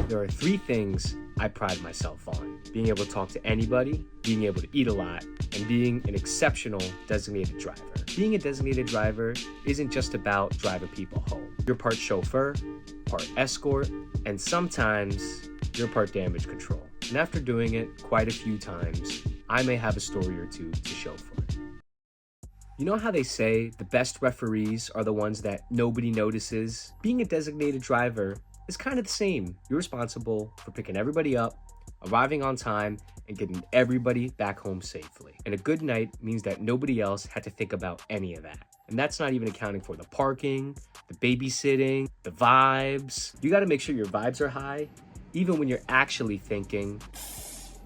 There are three things I pride myself on: being able to talk to anybody, being able to eat a lot, and being an exceptional designated driver. Being a designated driver isn't just about driving people home. You're part chauffeur, part escort, and sometimes you're part damage control. And after doing it quite a few times, I may have a story or two to show for it. You know how they say the best referees are the ones that nobody notices? Being a designated driver is kind of the same. You're responsible for picking everybody up, arriving on time, and getting everybody back home safely. And a good night means that nobody else had to think about any of that. And that's not even accounting for the parking, the babysitting, the vibes. You gotta make sure your vibes are high, even when you're actually thinking,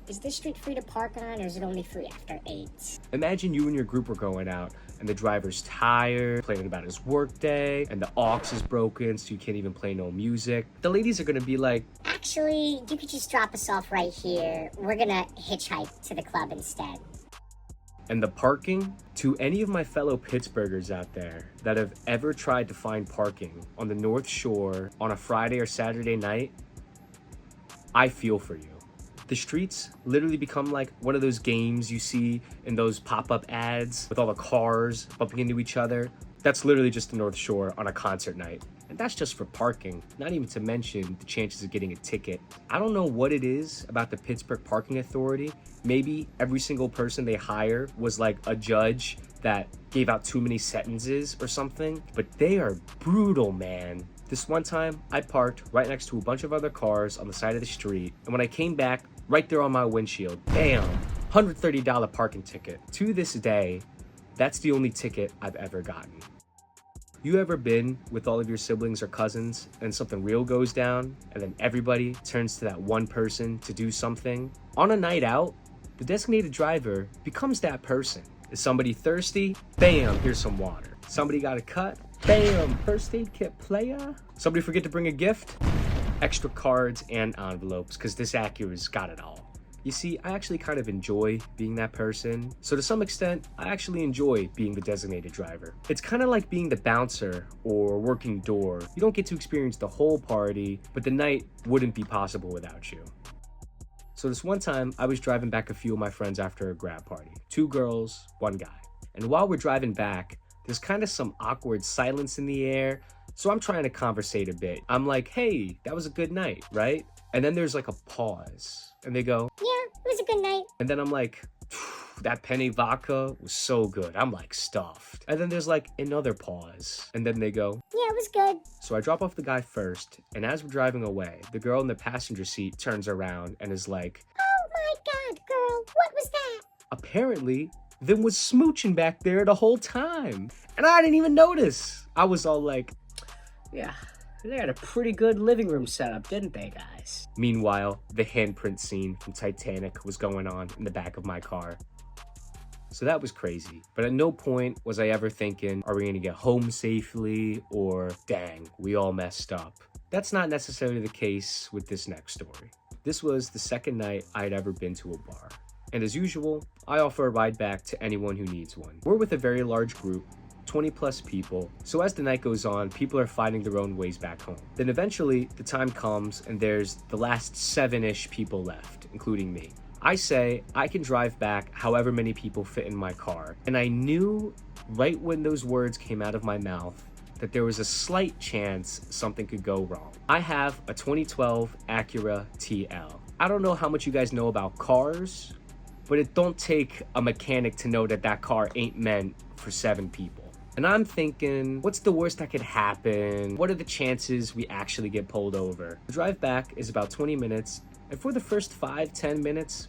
is this street free to park on, or is it only free after 8? Imagine you and your group are going out and the driver's tired, complaining about his work day, and the aux is broken so you can't even play no music. The ladies are gonna be like, actually, you could just drop us off right here. We're gonna hitchhike to the club instead. And the parking? To any of my fellow Pittsburghers out there that have ever tried to find parking on the North Shore on a Friday or Saturday night, I feel for you. The streets literally become like one of those games you see in those pop-up ads with all the cars bumping into each other. That's literally just the North Shore on a concert night. And that's just for parking, not even to mention the chances of getting a ticket. I don't know what it is about the Pittsburgh Parking Authority. Maybe every single person they hire was like a judge that gave out too many sentences or something, but they are brutal, man. This one time, I parked right next to a bunch of other cars on the side of the street, and when I came back, right there on my windshield, bam, $130 parking ticket. To this day, that's the only ticket I've ever gotten. You ever been with all of your siblings or cousins and something real goes down, and then everybody turns to that one person to do something? On a night out, the designated driver becomes that person. Is somebody thirsty? Bam, here's some water. Somebody got a cut? Bam, first aid kit playa. Somebody forget to bring a gift? Extra cards and envelopes, because this Acura's got it all. You see, I actually kind of enjoy being that person. So to some extent, I actually enjoy being the designated driver. It's kind of like being the bouncer or working door. You don't get to experience the whole party, but the night wouldn't be possible without you. So this one time, I was driving back a few of my friends after a grad party. 2 girls, 1 guy. And while we're driving back, there's kind of some awkward silence in the air. So I'm trying to conversate a bit. I'm like, hey, that was a good night, right? And then there's like a pause. And they go, yeah, it was a good night. And then I'm like, that penny vodka was so good. I'm like stuffed. And then there's like another pause. And then they go, yeah, it was good. So I drop off the guy first. And as we're driving away, the girl in the passenger seat turns around and is like, oh my God, girl, what was that? Apparently, them was smooching back there the whole time. And I didn't even notice. I was all like, yeah, they had a pretty good living room setup, didn't they, guys? Meanwhile, the handprint scene from Titanic was going on in the back of my car. So that was crazy. But at no point was I ever thinking, are we gonna get home safely? Or, dang, we all messed up. That's not necessarily the case with this next story. This was the second night I had ever been to a bar. And as usual, I offer a ride back to anyone who needs one. We're with a very large group, 20 plus people, so as the night goes on, people are finding their own ways back home. Then eventually, the time comes and there's the last 7-ish people left, including me. I say I can drive back however many people fit in my car, and I knew right when those words came out of my mouth that there was a slight chance something could go wrong. I have a 2012 Acura TL. I don't know how much you guys know about cars, but it don't take a mechanic to know that that car ain't meant for 7 people. And I'm thinking, what's the worst that could happen? What are the chances we actually get pulled over? The drive back is about 20 minutes, and for the first 5-10 minutes,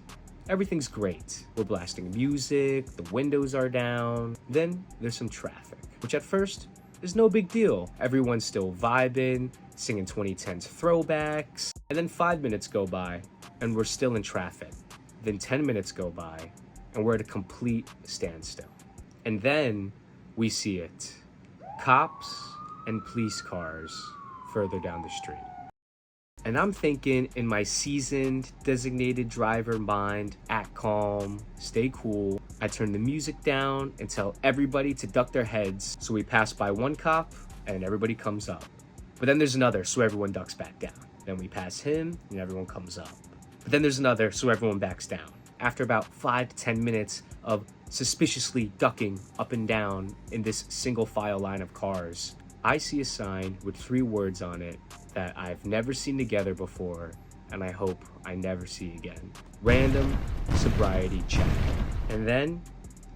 everything's great. We're blasting music, the windows are down. Then there's some traffic, which at first is no big deal. Everyone's still vibing, singing 2010s throwbacks. And then 5 minutes go by, and we're still in traffic. Then 10 minutes go by, and we're at a complete standstill. And then we see it. Cops and police cars further down the street. And I'm thinking in my seasoned designated driver mind, act calm, stay cool. I turn the music down and tell everybody to duck their heads. So we pass by one cop and everybody comes up. But then there's another, so everyone ducks back down. Then we pass him and everyone comes up. But then there's another, so everyone backs down. After about 5 to 10 minutes of suspiciously ducking up and down in this single file line of cars, I see a sign with 3 words on it that I've never seen together before, and I hope I never see again. Random sobriety check. And then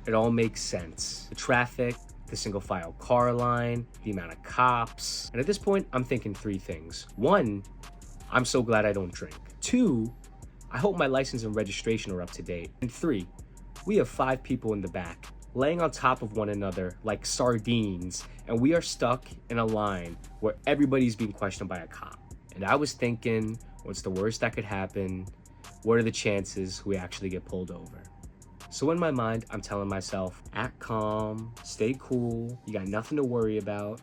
it all makes sense. The traffic, the single file car line, the amount of cops. And at this point, I'm thinking 3 things. 1, I'm so glad I don't drink. 2, I hope my license and registration are up to date. And 3, we have 5 people in the back, laying on top of one another like sardines, and we are stuck in a line where everybody's being questioned by a cop. And I was thinking, what's the worst that could happen? What are the chances we actually get pulled over? So in my mind, I'm telling myself, act calm, stay cool, you got nothing to worry about,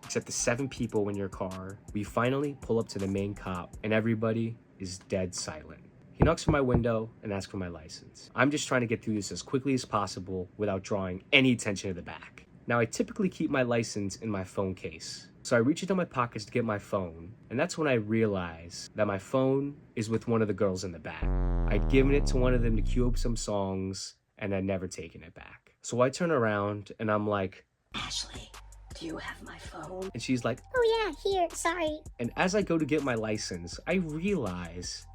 except the 7 people in your car. We finally pull up to the main cop, and everybody is dead silent. He knocks on my window and asks for my license. I'm just trying to get through this as quickly as possible without drawing any attention to the back. Now, I typically keep my license in my phone case. So I reach into my pockets to get my phone, and that's when I realize that my phone is with one of the girls in the back. I'd given it to one of them to cue up some songs, and I'd never taken it back. So I turn around and I'm like, Ashley, do you have my phone? and she's like, Oh yeah, here, sorry. and as I go to get my license, I realize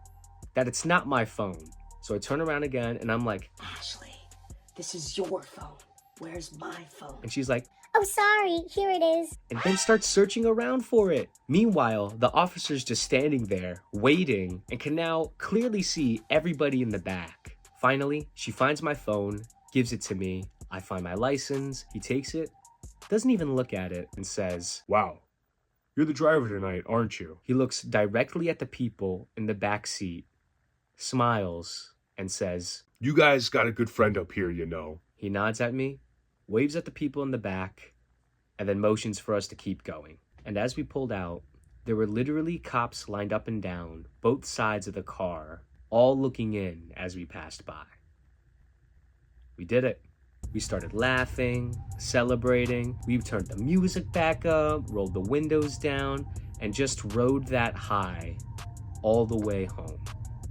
that it's not my phone. So I turn around again and I'm like, Ashley, this is your phone. Where's my phone? and she's like, Oh sorry, here it is. and then starts searching around for it. Meanwhile, the officer's just standing there, waiting, and can now clearly see everybody in the back. Finally, she finds my phone, gives it to me. I find my license, he takes it, doesn't even look at it, and says, Wow, you're the driver tonight, aren't you? he looks directly at the people in the back seat, smiles, and says, You guys got a good friend up here, you know. he nods at me, waves at the people in the back, and then motions for us to keep going. And as we pulled out, there were literally cops lined up and down both sides of the car, all looking in as we passed by. We did it. We started laughing, celebrating. We turned the music back up, rolled the windows down, and just rode that high all the way home.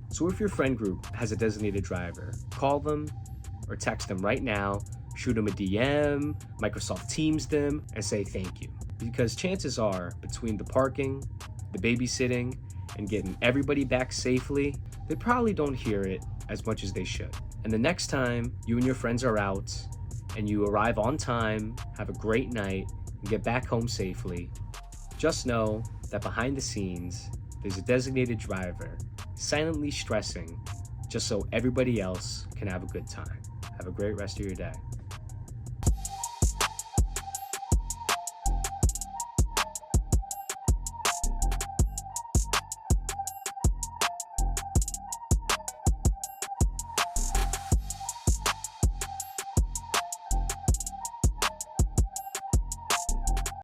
So if your friend group has a designated driver, call them or text them right now, shoot them a DM, Microsoft Teams them, and say thank you. Because chances are, between the parking, the babysitting, and getting everybody back safely, they probably don't hear it as much as they should. And the next time you and your friends are out, and you arrive on time, have a great night, and get back home safely, just know that behind the scenes, there's a designated driver silently stressing just so everybody else can have a good time. Have a great rest of your day.